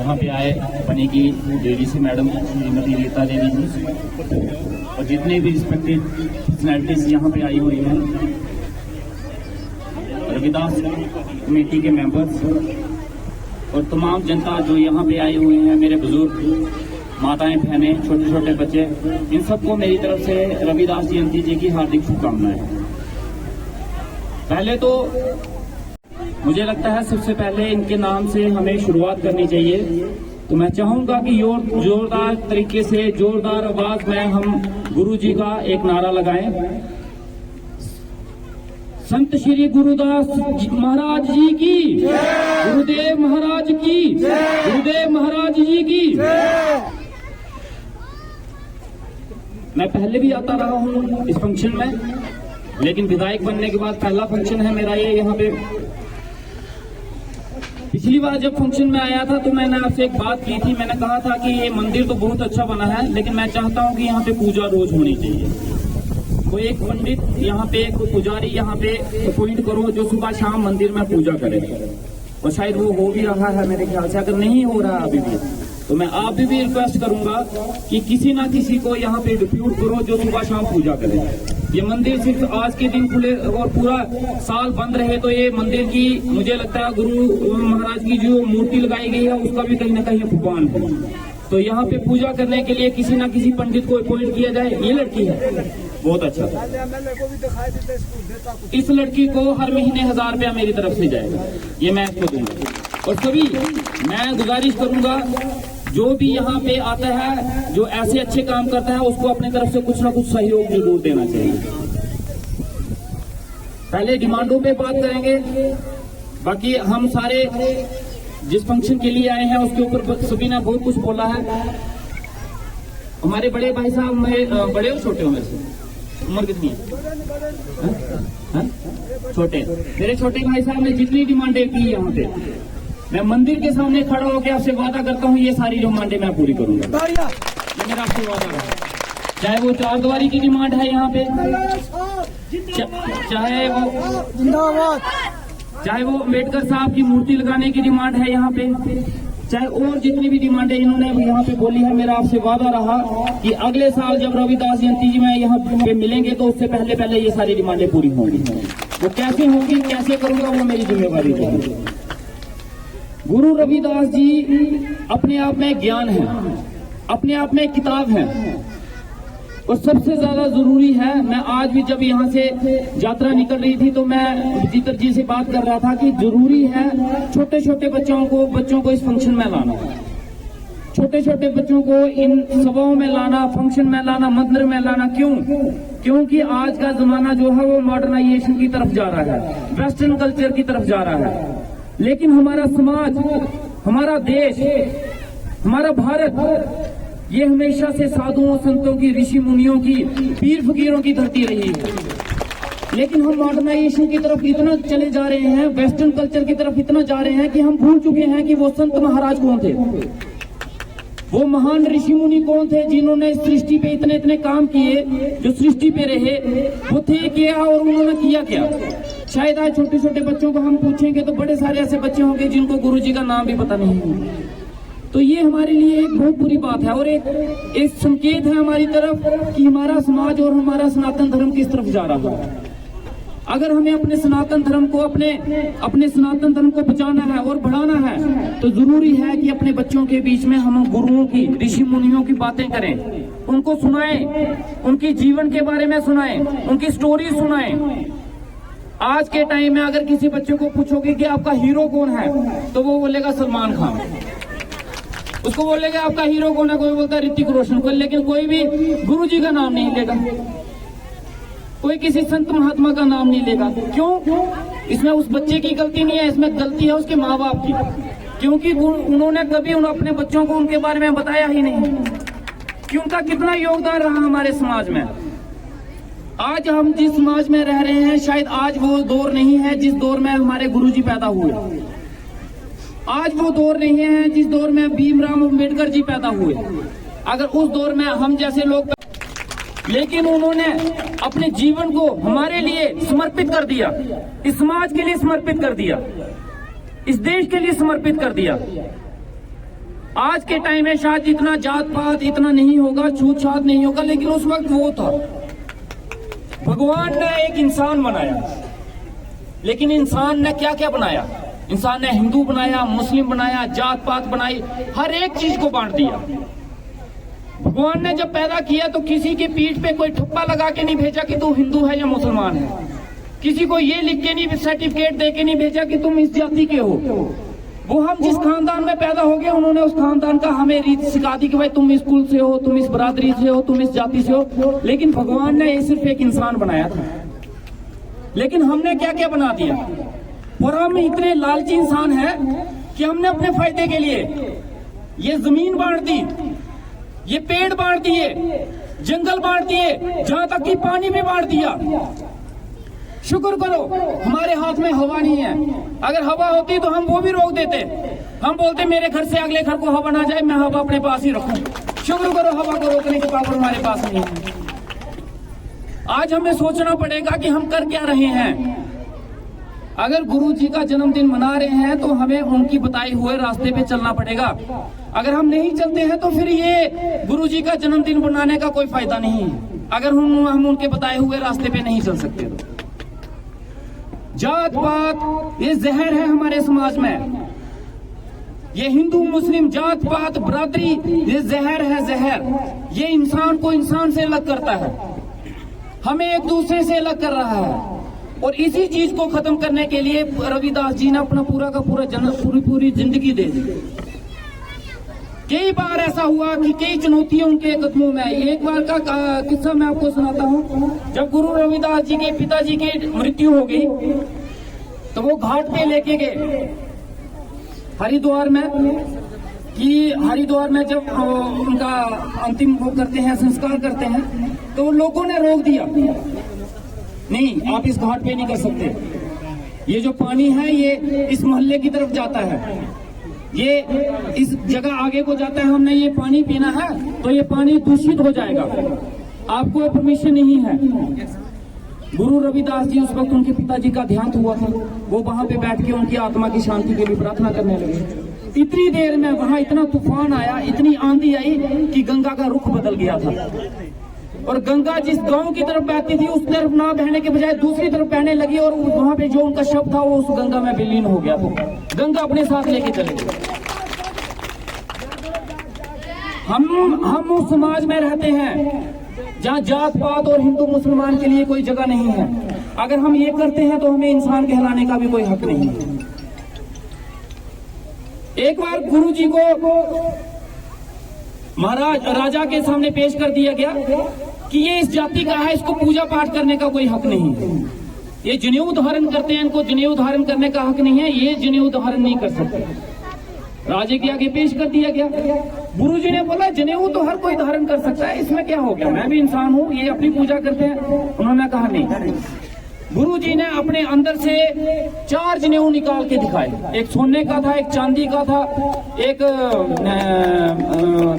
यहाँ पे आए बने की डीडीसी मैडम श्रीमती रीता देवी जी और जितने भी रिस्पेक्टेड पर्सनैलिटीज यहाँ पे आई हुई हैं, रविदास कमेटी के मेंबर्स और तमाम जनता जो यहाँ पे आई हुई हैं, मेरे बुजुर्ग, माताएं, बहनें, छोटे छोटे बच्चे, इन सबको मेरी तरफ से रविदास जयंती जी की हार्दिक शुभकामनाएं। पहले तो मुझे लगता है सबसे पहले इनके नाम से हमें शुरुआत करनी चाहिए, तो मैं चाहूंगा कि जोरदार तरीके से, जोरदार आवाज में हम गुरु जी का एक नारा लगाएं। संत श्री गुरुदास महाराज जी की, गुरुदेव महाराज की, गुरुदेव महाराज जी की। मैं पहले भी आता रहा हूँ इस फंक्शन में, लेकिन विधायक बनने के बाद पहला फंक्शन है मेरा ये यहाँ पे। पिछली बार जब फंक्शन में आया था तो मैंने आपसे एक बात की थी, मैंने कहा था कि ये मंदिर तो बहुत अच्छा बना है, लेकिन मैं चाहता हूँ कि यहाँ पे पूजा रोज होनी चाहिए। कोई एक पंडित यहाँ पे, कोई पुजारी यहाँ पे अपॉइंट करो जो सुबह शाम मंदिर में पूजा करे, और शायद वो हो भी रहा है मेरे ख्याल से। अगर नहीं हो रहा अभी भी, तो मैं आप भी रिक्वेस्ट करूंगा कि किसी ना किसी को यहाँ पे डिप्यूट करो जो सुबह शाम पूजा करे। ये मंदिर सिर्फ आज के दिन खुले और पूरा साल बंद रहे तो ये मंदिर की, मुझे लगता है गुरु महाराज की जो मूर्ति लगाई गई है उसका भी कहीं ना कहीं अपमान है। तो यहाँ पे पूजा करने के लिए किसी ना किसी पंडित को अपॉइंट किया जाए। ये लड़की है बहुत अच्छा, इस लड़की को हर महीने 1000 रुपया मेरी तरफ से जाएगा, ये मैं इसको दूंगा। और सभी मैं गुजारिश करूंगा जो भी यहाँ पे आता है, जो ऐसे अच्छे काम करता है, उसको अपने तरफ से कुछ ना कुछ सहयोग जरूर देना चाहिए। पहले डिमांडों पे बात करेंगे, बाकी हम सारे जिस फंक्शन के लिए आए हैं उसके ऊपर सभी ने बहुत कुछ बोला है। हमारे बड़े भाई साहब, बड़े और छोटे हो मेरे से, उम्र कितनी है? छोटे। मेरे छोटे भाई साहब ने जितनी डिमांडें की यहाँ पे, मैं मंदिर के सामने खड़ा होकर आपसे वादा करता हूँ ये सारी डिमांडें मैं पूरी करूंगा। ये मेरा आपसे वादा है। चाहे वो 4 दीवारी की डिमांड है यहाँ पे, चाहे वो अम्बेडकर साहब की मूर्ति लगाने की डिमांड है यहाँ पे, चाहे और जितनी भी डिमांडें इन्होंने यहाँ पे बोली है, मेरा आपसे वादा रहा कि अगले साल जब रविदास जयंती जी में यहाँ पे मिलेंगे तो उससे पहले पहले ये सारी डिमांडें पूरी होंगी। वो कैसे होंगी, कैसे करूंगा, वो मेरी जिम्मेवारी है। गुरु रविदास जी अपने आप में ज्ञान है, अपने आप में किताब है, और सबसे ज्यादा जरूरी है, मैं आज भी जब यहाँ से यात्रा निकल रही थी तो मैं विजिटर जी से बात कर रहा था कि जरूरी है छोटे छोटे बच्चों को इस फंक्शन में लाना, छोटे छोटे बच्चों को इन सभाओं में लाना, फंक्शन में लाना, मंदिर में लाना। क्यों? क्योंकि आज का जमाना जो है वो मॉडर्नाइजेशन की तरफ जा रहा है, वेस्टर्न कल्चर की तरफ जा रहा है, लेकिन हमारा समाज, हमारा देश, हमारा भारत, ये हमेशा से साधुओं, संतों की, ऋषि मुनियों की, पीर फकीरों की धरती रही है। लेकिन हम मॉडर्नाइजेशन की तरफ इतना चले जा रहे हैं, वेस्टर्न कल्चर की तरफ इतना जा रहे हैं कि हम भूल चुके हैं कि वो संत महाराज कौन थे, वो महान ऋषि मुनि कौन थे जिन्होंने सृष्टि पे इतने इतने काम किए, जो सृष्टि पे रहे, वो थे क्या और उन्होंने किया क्या। शायद आज छोटे छोटे बच्चों को हम पूछेंगे तो बड़े सारे ऐसे बच्चे होंगे जिनको गुरु जी का नाम भी पता नहीं है। तो ये हमारे लिए एक बहुत बुरी बात है और एक संकेत है हमारी तरफ कि हमारा समाज और हमारा सनातन धर्म किस तरफ जा रहा है। अगर हमें अपने सनातन धर्म को अपने सनातन धर्म को बचाना है और बढ़ाना है तो जरूरी है कि अपने बच्चों के बीच में हम गुरुओं की, ऋषि मुनियों की बातें करें, उनको सुनाएं, उनके जीवन के बारे में सुनाएं, उनकी स्टोरी सुनाएं। आज के टाइम में अगर किसी बच्चे को पूछोगे कि आपका हीरो कौन है तो वो बोलेगा सलमान खान, उसको बोलेगा आपका हीरो कौन है, कोई बोलता है ऋतिक रोशन को, लेकिन कोई भी गुरु जी का नाम नहीं लेगा, कोई किसी संत महात्मा का नाम नहीं लेगा। क्यों? इसमें उस बच्चे की गलती नहीं है, इसमें गलती है उसके माँ बाप की, क्योंकि उन्होंने कभी अपने बच्चों को उनके बारे में बताया ही नहीं कि उनका कितना योगदान रहा हमारे समाज में। आज हम जिस समाज में रह रहे हैं, शायद आज वो दौर नहीं है जिस दौर में हमारे गुरुजी पैदा हुए, आज वो दौर नहीं है जिस दौर में भीमराव अम्बेडकर जी पैदा हुए। अगर उस दौर में हम जैसे लोग, लेकिन उन्होंने अपने जीवन को हमारे लिए समर्पित कर दिया, इस समाज के लिए समर्पित कर दिया, इस देश के लिए समर्पित कर दिया। आज के टाइम में शायद इतना जात पात इतना नहीं होगा, छूत छात नहीं होगा, लेकिन उस वक्त वो था। भगवान ने एक इंसान बनाया, लेकिन इंसान ने क्या क्या बनाया? इंसान ने हिंदू बनाया, मुस्लिम बनाया, जात पात बनाई, हर एक चीज को बांट दिया। भगवान ने जब पैदा किया तो किसी के पीठ पे कोई ठप्पा लगा के नहीं भेजा कि तू हिंदू है या मुसलमान है। किसी को ये लिख के नहीं, सर्टिफिकेट दे के नहीं भेजा कि तुम इस जाति के हो। वो हम जिस खानदान में पैदा हो गए, उन्होंने उस खानदान का हमें रीत सिखा दी कि भाई तुम इस कुल से हो, तुम इस बरादरी से हो, तुम इस जाति से हो। लेकिन भगवान ने ये सिर्फ एक इंसान बनाया था, लेकिन हमने क्या क्या बना दिया। और हम इतने लालची इंसान हैं कि हमने अपने फायदे के लिए ये जमीन बांट दी, ये पेड़ बांट दिए, जंगल बांट दिए, जहां तक कि पानी भी बांट दिया। शुक्र करो हमारे हाथ में हवा नहीं है। अगर हवा होती तो हम वो भी रोक देते। हम बोलते मेरे घर से अगले घर को हवा ना जाए, मैं हवा अपने पास ही रखूं। शुक्र करो हवा को रोकने की पावर हमारे पास नहीं है। आज हमें सोचना पड़ेगा कि हम कर क्या रहे हैं। अगर गुरु जी का जन्मदिन मना रहे हैं तो हमें उनकी बताए हुए रास्ते पे चलना पड़ेगा। अगर हम नहीं चलते हैं तो फिर ये गुरु जी का जन्मदिन मनाने का कोई फायदा नहीं है, अगर हम उनके बताए हुए रास्ते पे नहीं चल सकते तो। जात पात ये जहर है हमारे समाज में। ये हिंदू मुस्लिम जात पात बरादरी ये जहर है, जहर। ये इंसान को इंसान से अलग करता है, हमें एक दूसरे से अलग कर रहा है। और इसी चीज को खत्म करने के लिए रविदास जी ने अपना पूरा का पूरा पूरी जिंदगी दे दी। कई बार ऐसा हुआ कि कई चुनौतियां उनके कदमों में आई। एक बार का किस्सा मैं आपको सुनाता हूँ। जब गुरु रविदास जी के पिताजी की मृत्यु हो गई तो वो घाट पे लेके गए हरिद्वार में, कि हरिद्वार में जब उनका अंतिम वो करते हैं, संस्कार करते हैं, तो लोगों ने रोक दिया, नहीं आप इस घाट पे नहीं कर सकते। ये जो पानी है ये इस मोहल्ले की तरफ जाता है, ये इस जगह आगे को जाता है, हमने ये पानी पीना है तो ये पानी दूषित हो जाएगा, आपको परमिशन नहीं है। गुरु रविदास जी उस वक्त उनके पिताजी का देहांत हुआ था। वो वहां पे बैठ के उनकी आत्मा की शांति के लिए प्रार्थना करने लगे। इतनी देर में वहां इतना तूफान आया, इतनी आंधी आई कि गंगा का रुख बदल गया था। और गंगा जिस गांव की तरफ बहती थी उस तरफ ना बहने के बजाय दूसरी तरफ बहने लगी, और वहां पे जो उनका शव था वो उस गंगा में विलीन हो गया। तो गंगा अपने साथ लेके चले गए। हम उस समाज में रहते हैं जहाँ जात पात और हिंदू मुसलमान के लिए कोई जगह नहीं है। अगर हम ये करते हैं तो हमें इंसान कहलाने का भी कोई हक नहीं है। एक बार गुरु जी को महाराज राजा के सामने पेश कर दिया गया कि ये इस जाति का है, इसको पूजा पाठ करने का कोई हक नहीं है। ये जनेऊ धारण करते हैं, इनको जनेऊ धारण करने का हक नहीं है, ये जनेऊ धारण नहीं कर सकते। राजे के आगे पेश कर दिया गया। गुरुजी ने बोला जनेऊ तो हर कोई धारण कर सकता है, इसमें क्या हो गया, मैं भी इंसान हूँ, ये अपनी पूजा करते हैं। उन्होंने कहा नहीं। गुरुजी ने अपने अंदर से 4 जनेऊ निकाल के दिखाए। एक सोने का था, एक चांदी का था, एक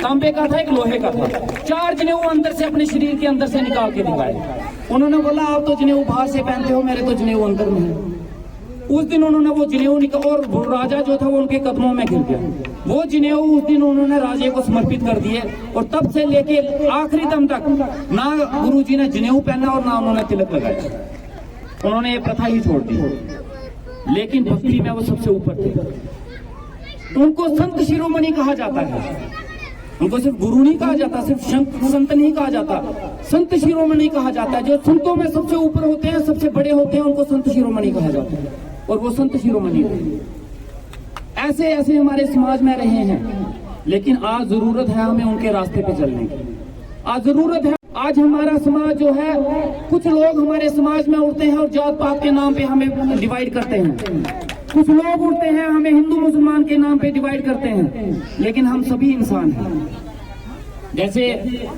तांबे का था, एक लोहे का था। 4 जनेऊ अंदर से अपने शरीर के अंदर से निकाल के दिखाए। उन्होंने बोला आप तो जनेऊ बाहर से पहनते हो, मेरे तो जनेऊ अंदर में है। उस दिन उन्होंने वो जनेऊ निकाल, और राजा जो था वो उनके कदमों में गिर गया। वो जनेऊ उस दिन उन्होंने राजे को समर्पित कर दिए, और तब से लेके आखिरी दम तक ना गुरुजी ने जनेऊ पहना और ना उन्होंने तिलक लगाया। उन्होंने ये प्रथा ही छोड़ दी। लेकिन भक्ति में वो सबसे ऊपर थे। उनको संत शिरोमणि कहा जाता है। उनको सिर्फ गुरु नहीं कहा जाता, सिर्फ संत नहीं कहा जाता, संत शिरोमणि कहा जाता है। जो संतों में सबसे ऊपर होते हैं, सबसे बड़े होते हैं, उनको संत शिरोमणि कहा जाता है। और वो संत शिरोमणि ऐसे ऐसे हमारे समाज में रहे हैं। लेकिन आज जरूरत है हमें उनके रास्ते पे चलने की। आज जरूरत है। आज हमारा समाज जो है, कुछ लोग हमारे समाज में उठते हैं और जात पात के नाम पे हमें डिवाइड करते हैं। कुछ लोग उठते हैं हमें हिंदू मुसलमान के नाम पे डिवाइड करते हैं। लेकिन हम सभी इंसान हैं। जैसे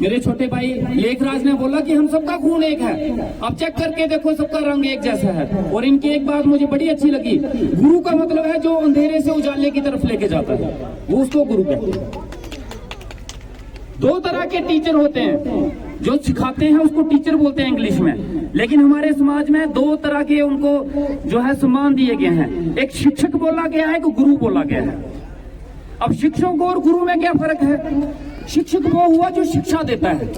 मेरे छोटे भाई लेखराज ने बोला कि हम सबका खून एक है। अब चेक करके देखो, सबका रंग एक जैसा है। और इनकी एक बात मुझे बड़ी अच्छी लगी, गुरु का मतलब है जो अंधेरे से उजाले की तरफ लेके जाता है, वो उसको गुरु कहते हैं। 2 तरह के टीचर होते हैं, जो सिखाते हैं उसको टीचर बोलते हैं इंग्लिश में। लेकिन हमारे समाज में 2 तरह के उनको जो है सम्मान दिए गए हैं। एक शिक्षक बोला गया है, एक गुरु बोला गया है। अब शिक्षक और गुरु में क्या फर्क है? शिक्षक वो हुआ जो शिक्षा देता है,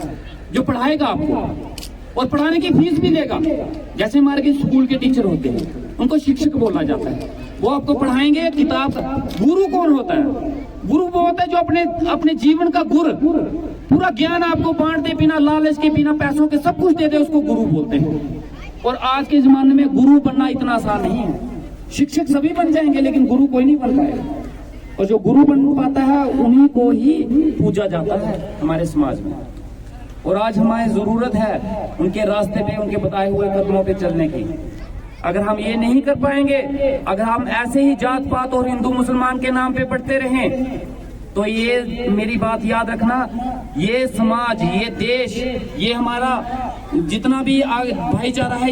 जो पढ़ाएगा आपको और पढ़ाने की फीस भी देगा। जैसे हमारे के स्कूल के टीचर होते हैं, उनको शिक्षक बोला जाता है। वो आपको पढ़ाएंगे किताब। गुरु कौन होता है? गुरु वो होता है जो अपने जीवन का गुर पूरा ज्ञान आपको बांट दे, बिना लालच के, बिना पैसों के, सब कुछ दे दे, उसको गुरु बोलते हैं। और आज के जमाने में गुरु बनना इतना आसान नहीं है। शिक्षक सभी बन जाएंगे लेकिन गुरु कोई नहीं बन पाएगा। और जो गुरु बन पाता है उन्हीं को ही पूजा जाता है हमारे समाज में। और आज हमारी जरूरत है उनके रास्ते पे, उनके बताए हुए कदमों पे चलने की। अगर हम ये नहीं कर पाएंगे, अगर हम ऐसे ही जात पात और हिंदू मुसलमान के नाम पे बढ़ते रहें, तो ये मेरी बात याद रखना, ये समाज, ये देश, ये हमारा जितना भी भाईचारा है